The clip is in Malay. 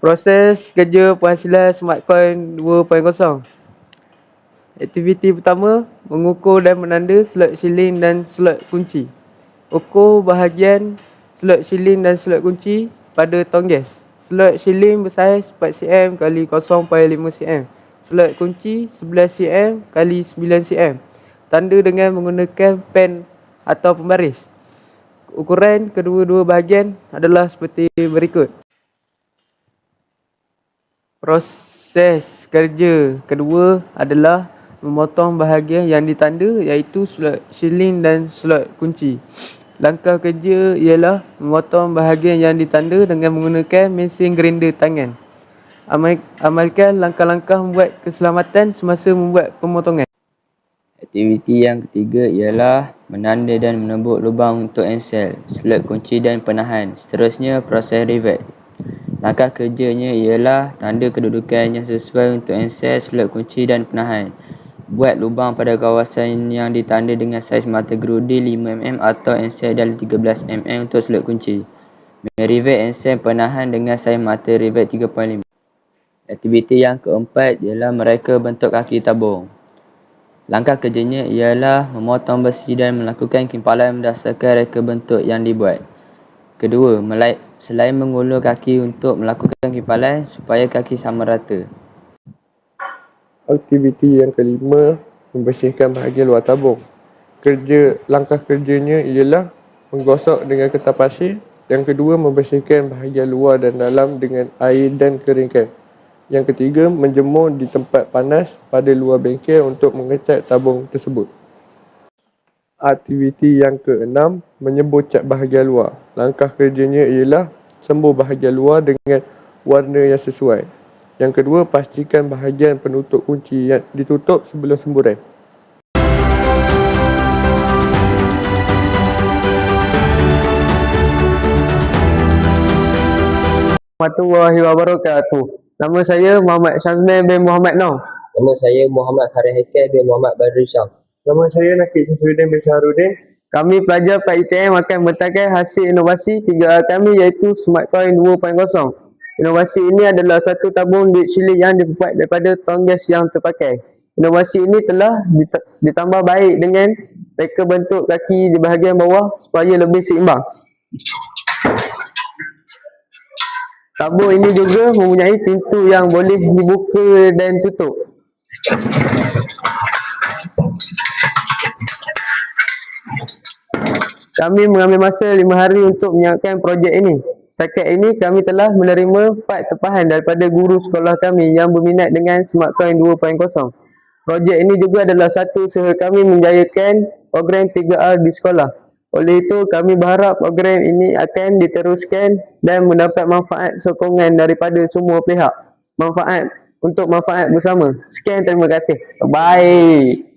Proses kerja penghasilan Smartcoin 2.0. Aktiviti pertama, mengukur dan menanda slot shilling dan slot kunci. Ukur bahagian slot shilling dan slot kunci pada tong gas. Slot shilling bersaiz 4 cm kali 0.5 cm. Slot kunci 11 cm kali 9 cm. Tanda dengan menggunakan pen atau pembaris. Ukuran kedua-dua bahagian adalah seperti berikut. Proses kerja kedua adalah memotong bahagian yang ditanda iaitu slot shilling dan slot kunci. Langkah kerja ialah memotong bahagian yang ditanda dengan menggunakan mesin grinder tangan. Amalkan langkah-langkah membuat keselamatan semasa membuat pemotongan. Aktiviti yang ketiga ialah menanda dan menembuk lubang untuk ensel, slot kunci dan penahan. Seterusnya, proses rivet. Langkah kerjanya ialah tanda kedudukan yang sesuai untuk ensel, slot kunci dan penahan. Buat lubang pada kawasan yang ditanda dengan saiz mata gerudi 5mm atau ensel dalam 13mm untuk slot kunci. Merivet ensel penahan dengan saiz mata rivet 3.5. Aktiviti yang keempat ialah mereka bentuk kaki tabung. Langkah kerjanya ialah memotong besi dan melakukan kimpalan berdasarkan reka bentuk yang dibuat. Kedua, selain mengulur kaki untuk melakukan kimpalan supaya kaki sama rata. Aktiviti yang kelima, membersihkan bahagian luar tabung. Langkah kerjanya ialah menggosok dengan kertas pasir. Yang kedua, membersihkan bahagian luar dan dalam dengan air dan keringkan. Yang ketiga, menjemur di tempat panas pada luar bengkel untuk mengecat tabung tersebut. Aktiviti yang keenam, menyembur cat bahagian luar. Langkah kerjanya ialah sembur bahagian luar dengan warna yang sesuai. Yang kedua, pastikan bahagian penutup kunci yang ditutup sebelum semburan. Warahmatullahi wabarakatuh. Nama saya Muhammad Syazmin bin Muhammad Noh. Nama saya Muhammad Farid Haikal bin Muhammad Badrul Syam. Nama saya Nakib Syafruddin bin Syahrudin. Kami pelajar PITM akan membentangkan hasil inovasi 3R kami iaitu Smartcoin 2.0. Inovasi ini adalah satu tabung duit shilling yang dibuat daripada tong gas yang terpakai. Inovasi ini telah ditambah baik dengan reka bentuk kaki di bahagian bawah supaya lebih seimbang. Tabung ini juga mempunyai pintu yang boleh dibuka dan tutup. Kami mengambil masa 5 hari untuk menyiapkan projek ini. Setakat ini kami telah menerima 4 tepahan daripada guru sekolah kami yang berminat dengan Smartcoin 2.0. Projek ini juga adalah satu usaha kami menjayakan program 3R di sekolah. Oleh itu, kami berharap program ini akan diteruskan dan mendapat manfaat sokongan daripada semua pihak. Manfaat bersama. Sekian, terima kasih. Bye.